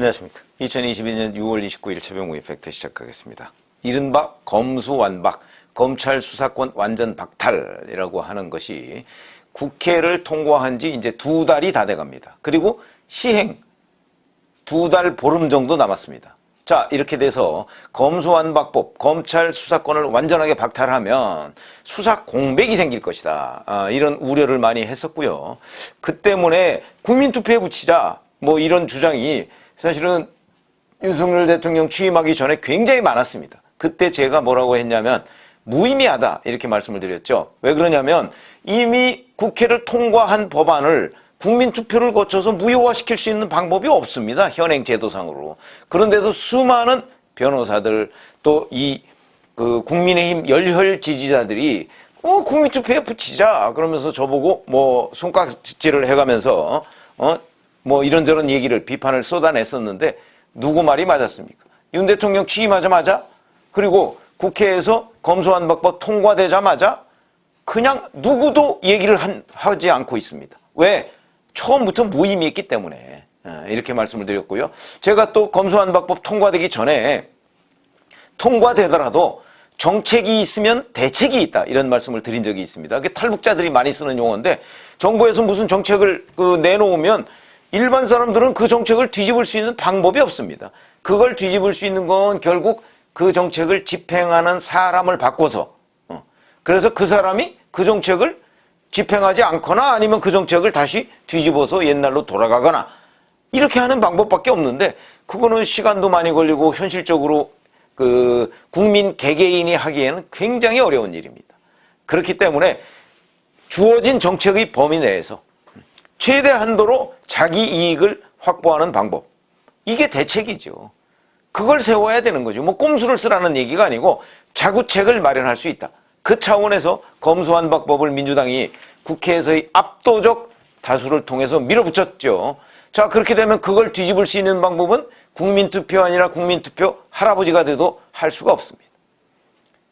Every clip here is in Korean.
안녕하십니까. 2022년 6월 29일 최병우의 팩트 시작하겠습니다. 이른바 검수완박, 검찰 수사권 완전 박탈이라고 하는 것이 국회를 통과한 지 이제 2달이 다 돼갑니다. 그리고 시행 2달 보름 정도 남았습니다. 자, 이렇게 돼서 검수완박법, 검찰 수사권을 완전하게 박탈하면 수사 공백이 생길 것이다. 이런 우려를 많이 했었고요. 그 때문에 국민투표에 붙이자 뭐 이런 주장이 사실은 윤석열 대통령 취임하기 전에 굉장히 많았습니다. 그때 제가 뭐라고 했냐면 무의미하다 이렇게 말씀을 드렸죠. 왜 그러냐면 이미 국회를 통과한 법안을 국민투표를 거쳐서 무효화시킬 수 있는 방법이 없습니다. 현행 제도상으로. 그런데도 수많은 변호사들 또 국민의힘 열혈 지지자들이 국민투표에 붙이자 그러면서 저보고 뭐 손가락질을 해가면서 뭐 이런저런 얘기를 비판을 쏟아냈었는데 누구 말이 맞았습니까? 윤 대통령 취임하자마자 그리고 국회에서 검수완박법 통과되자마자 그냥 누구도 얘기를 하지 않고 있습니다. 왜? 처음부터 무의미했기 때문에 이렇게 말씀을 드렸고요. 제가 또 검수완박법 통과되기 전에 통과되더라도 정책이 있으면 대책이 있다 이런 말씀을 드린 적이 있습니다. 그게 탈북자들이 많이 쓰는 용어인데 정부에서 무슨 정책을 내놓으면 일반 사람들은 그 정책을 뒤집을 수 있는 방법이 없습니다. 그걸 뒤집을 수 있는 건 결국 그 정책을 집행하는 사람을 바꿔서 그래서 그 사람이 그 정책을 집행하지 않거나 아니면 그 정책을 다시 뒤집어서 옛날로 돌아가거나 이렇게 하는 방법밖에 없는데 그거는 시간도 많이 걸리고 현실적으로 국민 개개인이 하기에는 굉장히 어려운 일입니다. 그렇기 때문에 주어진 정책의 범위 내에서 최대 한도로 자기 이익을 확보하는 방법. 이게 대책이죠. 그걸 세워야 되는 거죠. 뭐 꼼수를 쓰라는 얘기가 아니고 자구책을 마련할 수 있다. 그 차원에서 검수완박법을 민주당이 국회에서의 압도적 다수를 통해서 밀어붙였죠. 자, 그렇게 되면 그걸 뒤집을 수 있는 방법은 국민투표 아니라 국민투표 할아버지가 돼도 할 수가 없습니다.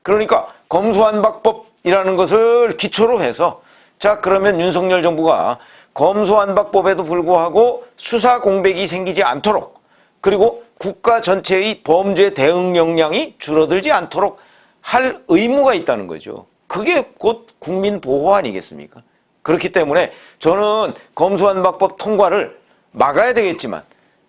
그러니까 검수완박법이라는 것을 기초로 해서 자, 그러면 윤석열 정부가 검수완박법에도 불구하고 수사 공백이 생기지 않도록 그리고 국가 전체의 범죄 대응 역량이 줄어들지 않도록 할 의무가 있다는 거죠. 그게 곧 국민보호 아니겠습니까? 그렇기 때문에 저는 검수완박법 통과를 막아야 되겠지만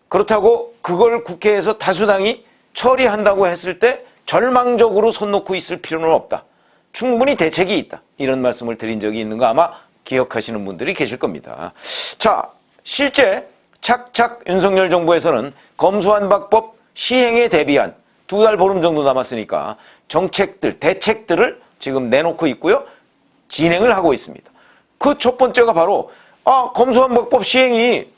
그렇다고 그걸 국회에서 다수당이 처리한다고 했을 때 절망적으로 손 놓고 있을 필요는 없다. 충분히 대책이 있다. 이런 말씀을 드린 적이 있는 거 아마 기억하시는 분들이 계실 겁니다. 자, 실제 착착 윤석열 정부에서는 검수완박법 시행에 대비한 2달 보름 정도 남았으니까 정책들, 대책들을 지금 내놓고 있고요. 진행을 하고 있습니다. 그 첫 번째가 바로 검수완박법 시행이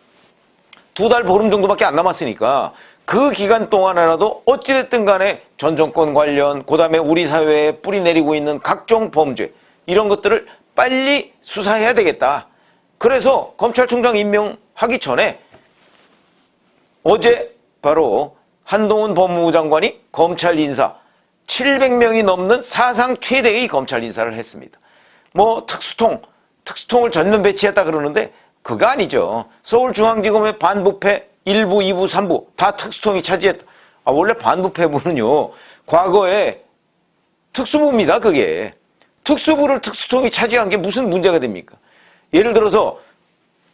2달 보름 정도밖에 안 남았으니까 그 기간 동안에라도 어찌됐든 간에 전 정권 관련 그다음에 우리 사회에 뿌리 내리고 있는 각종 범죄 이런 것들을 빨리 수사해야 되겠다. 그래서 검찰총장 임명하기 전에 어제 바로 한동훈 법무부 장관이 검찰 인사 700명이 넘는 사상 최대의 검찰 인사를 했습니다. 뭐 특수통을 전면 배치했다 그러는데 그거 아니죠. 서울중앙지검의 반부패 1부, 2부, 3부 다 특수통이 차지했다. 원래 반부패부는요. 과거에 특수부입니다. 그게. 특수부를 특수통이 차지한 게 무슨 문제가 됩니까? 예를 들어서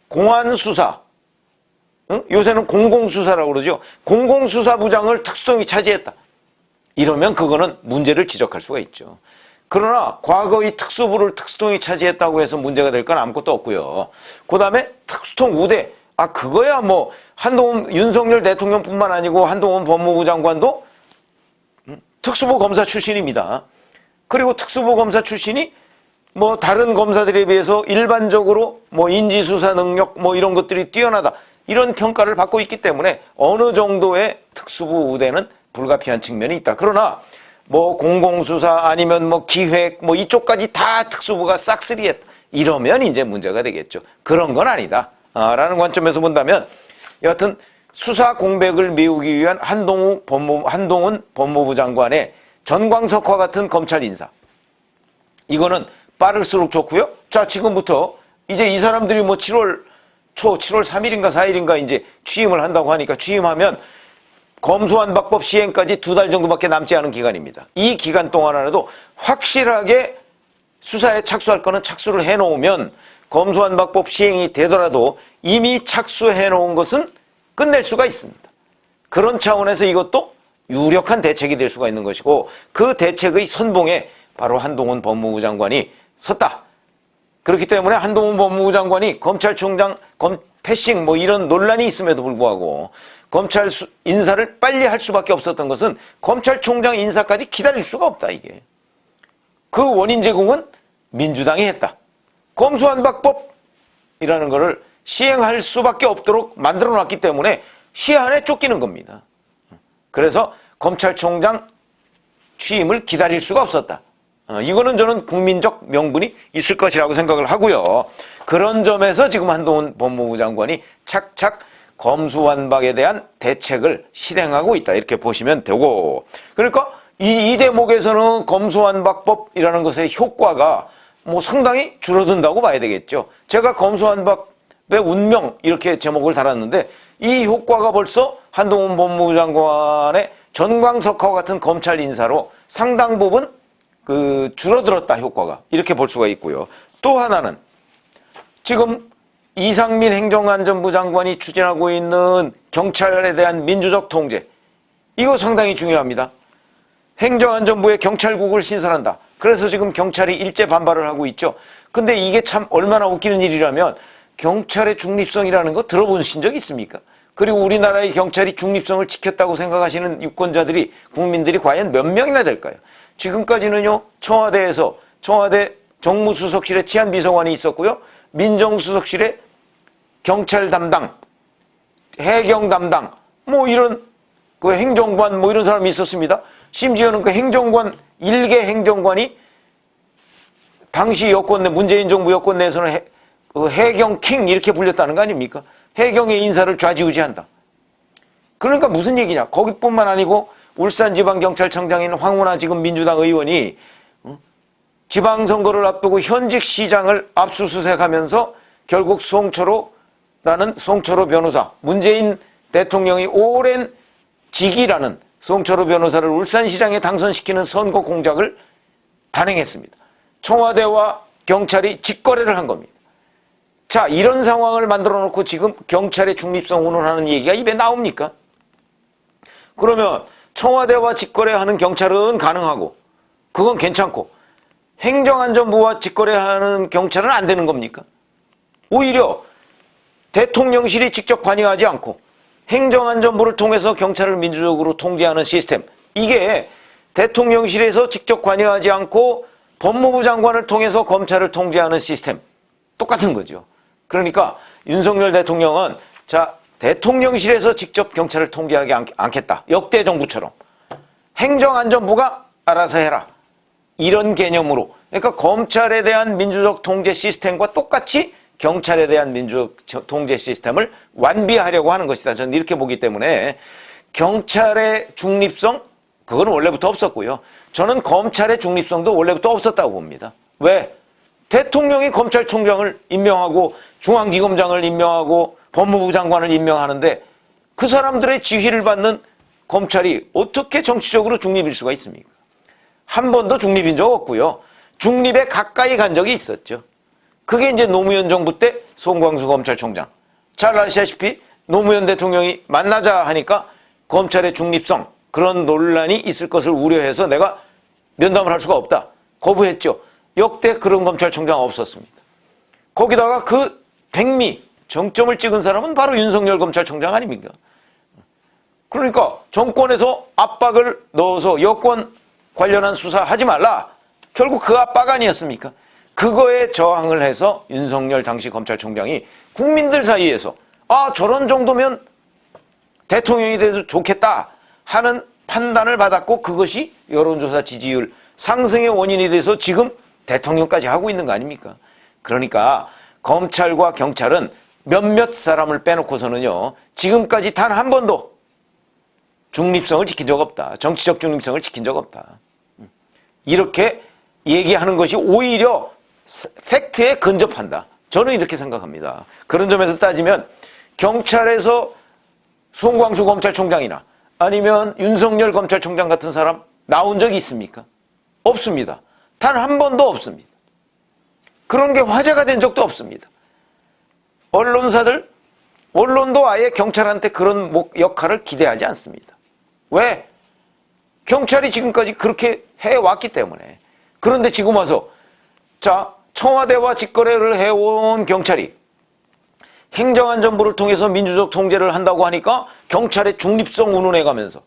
공안수사 요새는 공공수사라고 그러죠. 공공수사부장을 특수통이 차지했다. 이러면 그거는 문제를 지적할 수가 있죠. 그러나 과거의 특수부를 특수통이 차지했다고 해서 문제가 될 건 아무것도 없고요. 그 다음에 특수통 우대. 그거야 뭐 윤석열 대통령뿐만 아니고 한동훈 법무부 장관도 특수부 검사 출신입니다. 그리고 특수부 검사 출신이 뭐 다른 검사들에 비해서 일반적으로 뭐 인지수사 능력 뭐 이런 것들이 뛰어나다. 이런 평가를 받고 있기 때문에 어느 정도의 특수부 우대는 불가피한 측면이 있다. 그러나 뭐 공공수사 아니면 뭐 기획 뭐 이쪽까지 다 특수부가 싹쓸이했다. 이러면 이제 문제가 되겠죠. 그런 건 아니다. 라는 관점에서 본다면 여하튼 수사 공백을 메우기 위한 한동훈 법무부 장관의 전광석과 같은 검찰 인사. 이거는 빠를수록 좋고요. 자, 지금부터 이제 이 사람들이 뭐 7월 초 7월 3일인가 4일인가 이제 취임을 한다고 하니까 취임하면 검수완박법 시행까지 2달 정도밖에 남지 않은 기간입니다. 이 기간 동안 안에도 확실하게 수사에 착수할 거는 착수를 해놓으면 검수완박법 시행이 되더라도 이미 착수해놓은 것은 끝낼 수가 있습니다. 그런 차원에서 이것도 유력한 대책이 될 수가 있는 것이고 그 대책의 선봉에 바로 한동훈 법무부 장관이 섰다. 그렇기 때문에 한동훈 법무부 장관이 검찰총장 패싱 이런 논란이 있음에도 불구하고 검찰 인사를 빨리 할 수밖에 없었던 것은 검찰총장 인사까지 기다릴 수가 없다 이게. 그 원인 제공은 민주당이 했다. 검수완박법이라는 것을 시행할 수밖에 없도록 만들어놨기 때문에 시한에 쫓기는 겁니다. 그래서 검찰총장 취임을 기다릴 수가 없었다. 이거는 저는 국민적 명분이 있을 것이라고 생각을 하고요. 그런 점에서 지금 한동훈 법무부 장관이 착착 검수완박에 대한 대책을 실행하고 있다. 이렇게 보시면 되고. 그러니까 이 대목에서는 검수완박법이라는 것의 효과가 상당히 줄어든다고 봐야 되겠죠. 제가 검수완박의 운명 이렇게 제목을 달았는데 이 효과가 벌써 한동훈 법무부 장관의 전광석하고 같은 검찰 인사로 상당 부분 줄어들었다 효과가 이렇게 볼 수가 있고요. 또 하나는 지금 이상민 행정안전부 장관이 추진하고 있는 경찰에 대한 민주적 통제 이거 상당히 중요합니다. 행정안전부에 경찰국을 신설한다. 그래서 지금 경찰이 일제 반발을 하고 있죠. 근데 이게 참 얼마나 웃기는 일이라면 경찰의 중립성이라는 거 들어보신 적 있습니까? 그리고 우리나라의 경찰이 중립성을 지켰다고 생각하시는 유권자들이 국민들이 과연 몇 명이나 될까요? 지금까지는요 청와대에서 청와대 정무수석실에 치안비서관이 있었고요. 민정수석실에 경찰 담당, 해경 담당 이런 행정관 이런 사람이 있었습니다. 심지어는 그 행정관 일개 행정관이 당시 여권 내 문재인 정부 여권 내에서는 해경 킹 이렇게 불렸다는 거 아닙니까? 해경의 인사를 좌지우지한다. 그러니까 무슨 얘기냐? 거기뿐만 아니고 울산지방경찰청장인 황운하 지금 민주당 의원이 지방선거를 앞두고 현직 시장을 압수수색하면서 결국 송철호라는 송철호 변호사, 문재인 대통령이 오랜 직이라는 송철호 변호사를 울산시장에 당선시키는 선거 공작을 단행했습니다. 청와대와 경찰이 직거래를 한 겁니다. 자, 이런 상황을 만들어 놓고 지금 경찰의 중립성 운운하는 얘기가 입에 나옵니까? 그러면 청와대와 직거래하는 경찰은 가능하고 그건 괜찮고 행정안전부와 직거래하는 경찰은 안 되는 겁니까? 오히려 대통령실이 직접 관여하지 않고 행정안전부를 통해서 경찰을 민주적으로 통제하는 시스템 이게 대통령실에서 직접 관여하지 않고 법무부 장관을 통해서 검찰을 통제하는 시스템 똑같은 거죠. 그러니까 윤석열 대통령은 대통령실에서 직접 경찰을 통제하지 않겠다. 역대 정부처럼. 행정안전부가 알아서 해라. 이런 개념으로. 그러니까 검찰에 대한 민주적 통제 시스템과 똑같이 경찰에 대한 민주적 통제 시스템을 완비하려고 하는 것이다. 저는 이렇게 보기 때문에 경찰의 중립성, 그건 원래부터 없었고요. 저는 검찰의 중립성도 원래부터 없었다고 봅니다. 왜? 대통령이 검찰총장을 임명하고 중앙지검장을 임명하고 법무부 장관을 임명하는데 그 사람들의 지휘를 받는 검찰이 어떻게 정치적으로 중립일 수가 있습니까? 한 번도 중립인 적 없고요. 중립에 가까이 간 적이 있었죠. 그게 이제 노무현 정부 때 송광수 검찰총장. 잘 아시다시피 노무현 대통령이 만나자 하니까 검찰의 중립성 그런 논란이 있을 것을 우려해서 내가 면담을 할 수가 없다. 거부했죠. 역대 그런 검찰총장 없었습니다. 거기다가 그 백미 정점을 찍은 사람은 바로 윤석열 검찰총장 아닙니까? 그러니까 정권에서 압박을 넣어서 여권 관련한 수사하지 말라. 결국 그 압박 아니었습니까? 그거에 저항을 해서 윤석열 당시 검찰총장이 국민들 사이에서 저런 정도면 대통령이 돼도 좋겠다 하는 판단을 받았고 그것이 여론조사 지지율 상승의 원인이 돼서 지금 대통령까지 하고 있는 거 아닙니까? 그러니까 검찰과 경찰은 몇몇 사람을 빼놓고서는요. 지금까지 단 한 번도 중립성을 지킨 적 없다. 정치적 중립성을 지킨 적 없다. 이렇게 얘기하는 것이 오히려 팩트에 근접한다. 저는 이렇게 생각합니다. 그런 점에서 따지면 경찰에서 송광수 검찰총장이나 아니면 윤석열 검찰총장 같은 사람 나온 적이 있습니까? 없습니다. 단 한 번도 없습니다. 그런 게 화제가 된 적도 없습니다. 언론도 아예 경찰한테 그런 역할을 기대하지 않습니다. 왜? 경찰이 지금까지 그렇게 해왔기 때문에. 그런데 지금 와서 자, 청와대와 직거래를 해온 경찰이 행정안전부를 통해서 민주적 통제를 한다고 하니까 경찰의 중립성 운운해가면서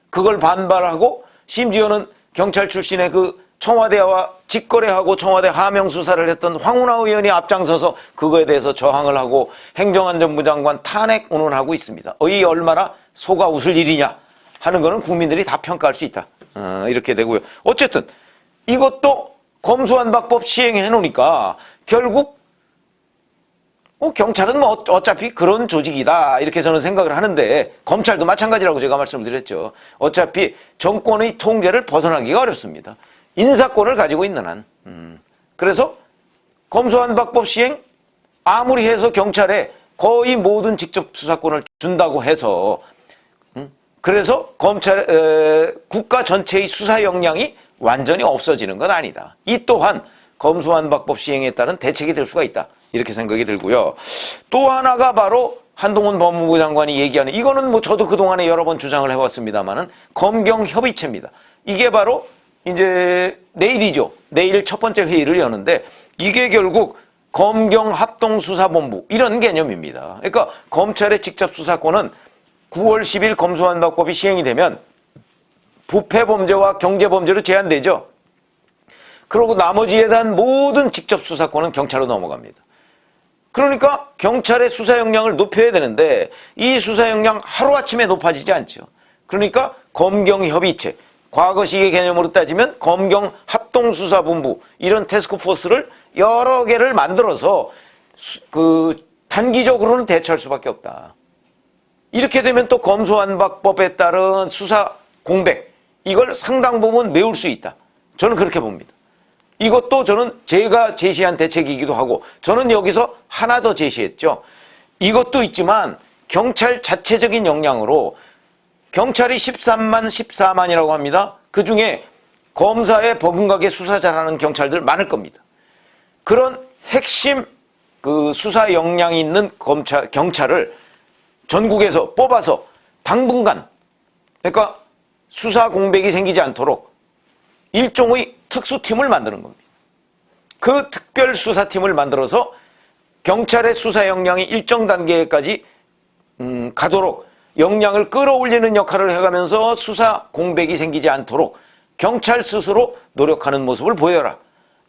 그걸 반발하고 심지어는 경찰 출신의 그 청와대와 직거래하고 청와대 하명 수사를 했던 황운하 의원이 앞장서서 그거에 대해서 저항을 하고 행정안전부 장관 탄핵 운운하고 있습니다. 이 얼마나 속아 웃을 일이냐 하는 거는 국민들이 다 평가할 수 있다. 이렇게 되고요. 어쨌든 이것도 검수완박법 시행해 놓으니까 결국 경찰은 뭐 어차피 그런 조직이다 이렇게 저는 생각을 하는데 검찰도 마찬가지라고 제가 말씀을 드렸죠. 어차피 정권의 통제를 벗어나기가 어렵습니다. 인사권을 가지고 있는 한. 그래서 검수완박법 시행 아무리 해서 경찰에 거의 모든 직접 수사권을 준다고 해서 그래서 국가 전체의 수사 역량이 완전히 없어지는 건 아니다. 이 또한 검수완박법 시행에 따른 대책이 될 수가 있다. 이렇게 생각이 들고요. 또 하나가 바로 한동훈 법무부 장관이 얘기하는 이거는 뭐 저도 그동안에 여러 번 주장을 해왔습니다만은 검경협의체입니다. 이게 바로 이제 내일이죠. 내일 첫 번째 회의를 여는데 이게 결국 검경합동수사본부 이런 개념입니다. 그러니까 검찰의 직접 수사권은 9월 10일 검수완박법이 시행이 되면 부패범죄와 경제범죄로 제한되죠. 그리고 나머지에 대한 모든 직접 수사권은 경찰로 넘어갑니다. 그러니까 경찰의 수사 역량을 높여야 되는데 이 수사 역량 하루아침에 높아지지 않죠. 그러니까 검경협의체, 과거식의 개념으로 따지면 검경합동수사본부 이런 태스크포스를 여러 개를 만들어서 단기적으로는 대처할 수밖에 없다. 이렇게 되면 또 검수완박법에 따른 수사 공백 이걸 상당 부분 메울 수 있다. 저는 그렇게 봅니다. 이것도 저는 제가 제시한 대책이기도 하고 저는 여기서 하나 더 제시했죠. 이것도 있지만 경찰 자체적인 역량으로 경찰이 13만, 14만이라고 합니다. 그중에 검사에 버금가게 수사 잘하는 경찰들 많을 겁니다. 그런 핵심 수사 역량이 있는 경찰을 전국에서 뽑아서 당분간 그러니까 수사 공백이 생기지 않도록 일종의 특수팀을 만드는 겁니다. 그 특별수사팀을 만들어서 경찰의 수사 역량이 일정 단계까지 가도록 역량을 끌어올리는 역할을 해가면서 수사 공백이 생기지 않도록 경찰 스스로 노력하는 모습을 보여라.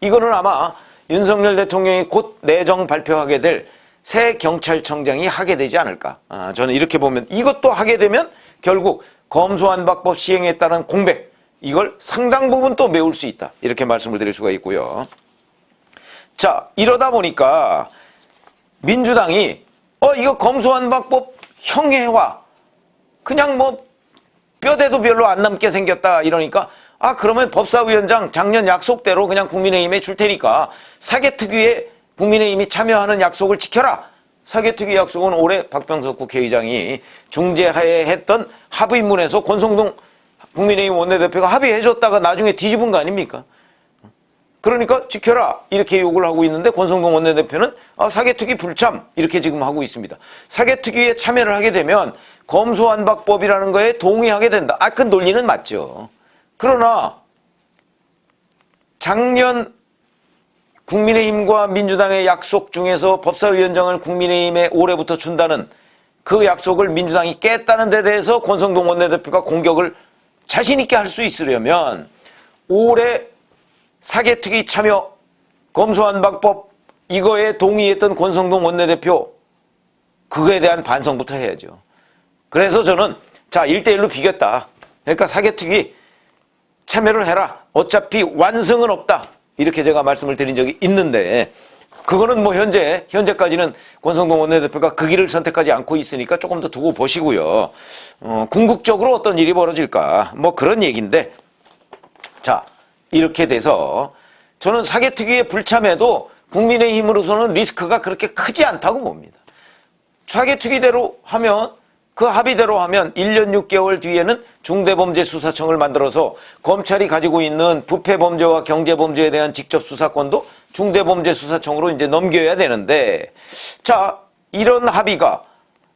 이거는 아마 윤석열 대통령이 곧 내정 발표하게 될 새 경찰청장이 하게 되지 않을까. 저는 이렇게 보면 이것도 하게 되면 결국 검수완박법 시행에 따른 공백 이걸 상당 부분 또 메울 수 있다. 이렇게 말씀을 드릴 수가 있고요. 자, 이러다 보니까 민주당이 이거 검수완박법 형해화 그냥 뭐 뼈대도 별로 안 남게 생겼다 이러니까 그러면 법사위원장 작년 약속대로 그냥 국민의힘에 줄 테니까 사개특위에 국민의힘이 참여하는 약속을 지켜라. 사개특위 약속은 올해 박병석 국회의장이 중재하에 했던 합의문에서 권성동 국민의힘 원내대표가 합의해줬다가 나중에 뒤집은 거 아닙니까? 그러니까 지켜라 이렇게 요구를 하고 있는데 권성동 원내대표는 사개특위 불참 이렇게 지금 하고 있습니다. 사개특위에 참여를 하게 되면 검수완박법이라는 거에 동의하게 된다. 그 논리는 맞죠. 그러나 작년 국민의힘과 민주당의 약속 중에서 법사위원장을 국민의힘에 올해부터 준다는 그 약속을 민주당이 깼다는 데 대해서 권성동 원내대표가 공격을 자신 있게 할 수 있으려면 올해 사개특위 참여 검수완박법 이거에 동의했던 권성동 원내대표 그거에 대한 반성부터 해야죠. 그래서 저는 1대1로 비겼다. 그러니까 사개특위 참여를 해라. 어차피 완승은 없다. 이렇게 제가 말씀을 드린 적이 있는데 그거는 뭐 현재까지는 권성동 원내대표가 그 길을 선택하지 않고 있으니까 조금 더 두고 보시고요. 궁극적으로 어떤 일이 벌어질까 뭐 그런 얘기인데 자 이렇게 돼서 저는 사개특위에 불참해도 국민의힘으로서는 리스크가 그렇게 크지 않다고 봅니다. 사개특위대로 하면, 그 합의대로 하면 1년 6개월 뒤에는 중대범죄수사청을 만들어서 검찰이 가지고 있는 부패범죄와 경제범죄에 대한 직접 수사권도 중대범죄수사청으로 이제 넘겨야 되는데, 자, 이런 합의가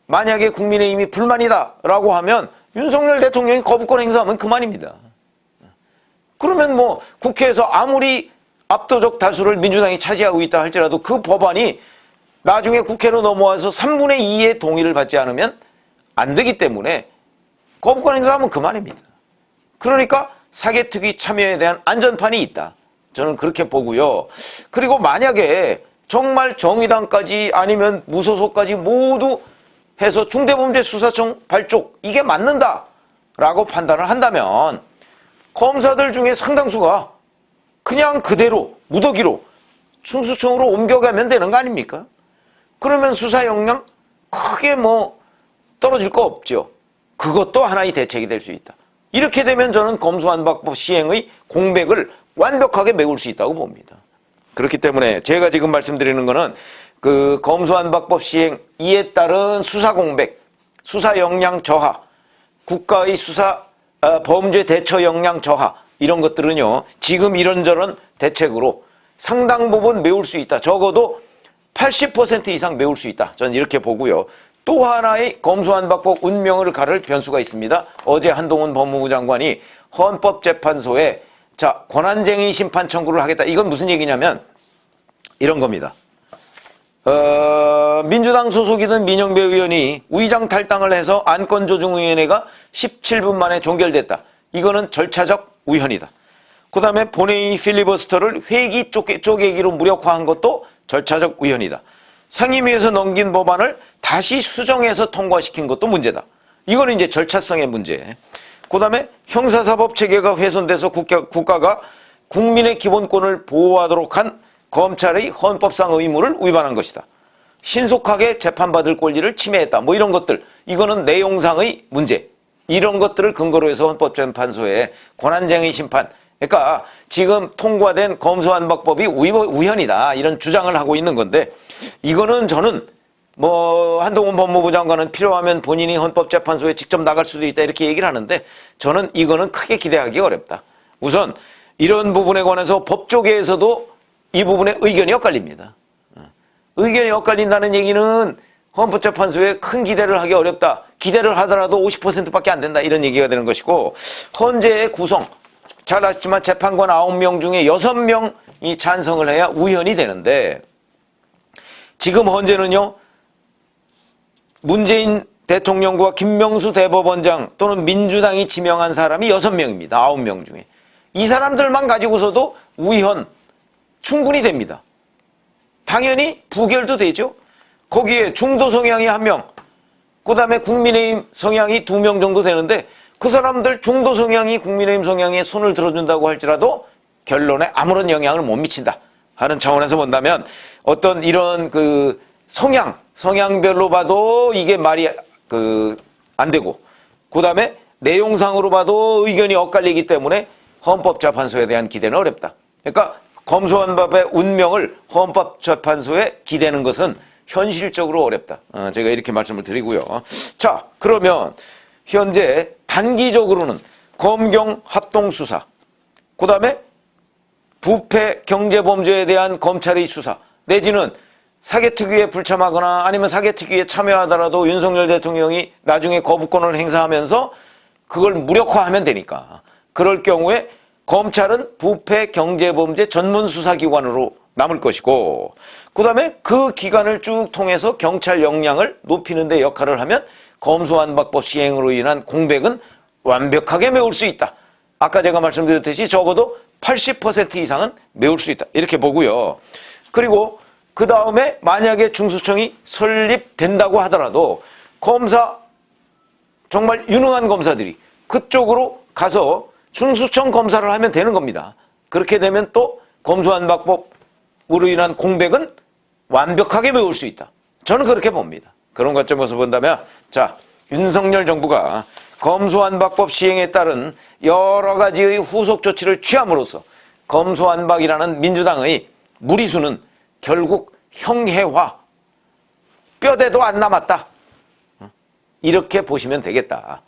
만약에 국민의힘이 불만이다라고 하면 윤석열 대통령이 거부권 행사하면 그만입니다. 그러면 뭐 국회에서 아무리 압도적 다수를 민주당이 차지하고 있다 할지라도 그 법안이 나중에 국회로 넘어와서 3분의 2의 동의를 받지 않으면 안 되기 때문에 거부권 행사하면 그만입니다. 그러니까 사개특위 참여에 대한 안전판이 있다. 저는 그렇게 보고요. 그리고 만약에 정말 정의당까지 아니면 무소속까지 모두 해서 중대범죄수사청 발족 이게 맞는다라고 판단을 한다면 검사들 중에 상당수가 그냥 그대로 무더기로 충수청으로 옮겨가면 되는 거 아닙니까? 그러면 수사 역량 크게 뭐 떨어질 거 없죠. 그것도 하나의 대책이 될 수 있다. 이렇게 되면 저는 검수완박법 시행의 공백을 완벽하게 메울 수 있다고 봅니다. 그렇기 때문에 제가 지금 말씀드리는 거는 그 검수완박법 시행 이에 따른 수사 공백, 수사 역량 저하, 국가의 수사 범죄 대처 역량 저하 이런 것들은요 지금 이런저런 대책으로 상당 부분 메울 수 있다. 적어도 80% 이상 메울 수 있다. 저는 이렇게 보고요. 또 하나의 검수완박법 운명을 가를 변수가 있습니다. 어제 한동훈 법무부 장관이 헌법재판소에 자 권한쟁의 심판 청구를 하겠다. 이건 무슨 얘기냐면 이런 겁니다. 민주당 소속이던 민영배 의원이 우의장 탈당을 해서 안건조정위원회가 17분 만에 종결됐다. 이거는 절차적 우연이다. 그 다음에 본회의 필리버스터를 회기 쪼개기로 무력화한 것도 절차적 우연이다. 상임위에서 넘긴 법안을 다시 수정해서 통과시킨 것도 문제다. 이거는 이제 절차성의 문제. 그 다음에 형사사법 체계가 훼손돼서 국가가 국민의 기본권을 보호하도록 한 검찰의 헌법상 의무를 위반한 것이다. 신속하게 재판받을 권리를 침해했다. 뭐 이런 것들. 이거는 내용상의 문제. 이런 것들을 근거로 해서 헌법재판소에 권한쟁의 심판. 그러니까 지금 통과된 검수완박법이 우연이다. 이런 주장을 하고 있는 건데 이거는 저는 뭐 한동훈 법무부 장관은 필요하면 본인이 헌법재판소에 직접 나갈 수도 있다 이렇게 얘기를 하는데 저는 이거는 크게 기대하기 어렵다. 우선 이런 부분에 관해서 법조계에서도 이 부분에 의견이 엇갈립니다. 의견이 엇갈린다는 얘기는 헌법재판소에 큰 기대를 하기 어렵다. 기대를 하더라도 50%밖에 안 된다. 이런 얘기가 되는 것이고 헌재의 구성 잘 아시지만 재판관 9명 중에 6명이 찬성을 해야 우연이 되는데 지금 헌재는요. 문재인 대통령과 김명수 대법원장 또는 민주당이 지명한 사람이 6명입니다. 9명 중에. 이 사람들만 가지고서도 우연 충분히 됩니다. 당연히 부결도 되죠. 거기에 중도 성향이 1명, 그 다음에 국민의힘 성향이 2명 정도 되는데 그 사람들 중도 성향이 국민의힘 성향에 손을 들어준다고 할지라도 결론에 아무런 영향을 못 미친다 하는 차원에서 본다면 어떤 이런 그 성향별로 봐도 이게 말이 안 되고 그 다음에 내용상으로 봐도 의견이 엇갈리기 때문에 헌법재판소에 대한 기대는 어렵다. 그러니까 검수완박의 운명을 헌법재판소에 기대는 것은 현실적으로 어렵다. 제가 이렇게 말씀을 드리고요. 자, 그러면 현재 단기적으로는 검경 합동수사, 그 다음에 부패 경제범죄에 대한 검찰의 수사, 내지는 사개특위에 불참하거나 아니면 사개특위에 참여하더라도 윤석열 대통령이 나중에 거부권을 행사하면서 그걸 무력화하면 되니까 그럴 경우에 검찰은 부패 경제범죄 전문수사기관으로 남을 것이고 그 다음에 그 기관을 쭉 통해서 경찰 역량을 높이는 데 역할을 하면 검수완박법 시행으로 인한 공백은 완벽하게 메울 수 있다. 아까 제가 말씀드렸듯이 적어도 80% 이상은 메울 수 있다. 이렇게 보고요. 그리고 그 다음에 만약에 중수청이 설립된다고 하더라도 검사 정말 유능한 검사들이 그쪽으로 가서 중수청 검사를 하면 되는 겁니다. 그렇게 되면 또 검수완박법으로 인한 공백은 완벽하게 메울 수 있다. 저는 그렇게 봅니다. 그런 관점에서 본다면 자 윤석열 정부가 검수완박법 시행에 따른 여러 가지의 후속 조치를 취함으로써 검수완박이라는 민주당의 무리수는 결국 형해화, 뼈대도 안 남았다. 이렇게 보시면 되겠다.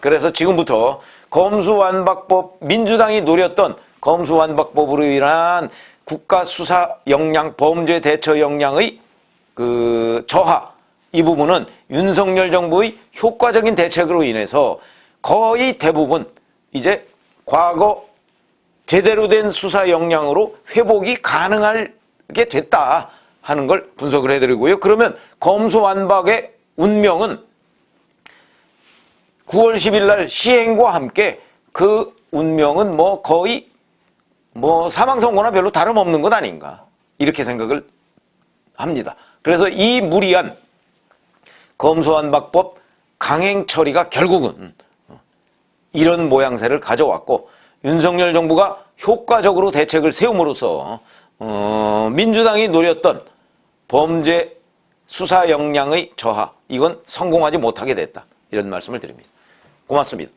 그래서 지금부터 검수완박법, 민주당이 노렸던 검수완박법으로 인한 국가수사 역량, 범죄 대처 역량의 그 저하, 이 부분은 윤석열 정부의 효과적인 대책으로 인해서 거의 대부분 이제 과거 제대로 된 수사 역량으로 회복이 가능하게 됐다 하는 걸 분석을 해드리고요. 그러면 검수완박의 운명은 9월 10일 날 시행과 함께 그 운명은 뭐 거의 뭐 사망선고나 별로 다름없는 것 아닌가, 이렇게 생각을 합니다. 그래서 이 무리한 검수완박법 강행 처리가 결국은 이런 모양새를 가져왔고, 윤석열 정부가 효과적으로 대책을 세움으로써 민주당이 노렸던 범죄 수사 역량의 저하, 이건 성공하지 못하게 됐다, 이런 말씀을 드립니다. 고맙습니다.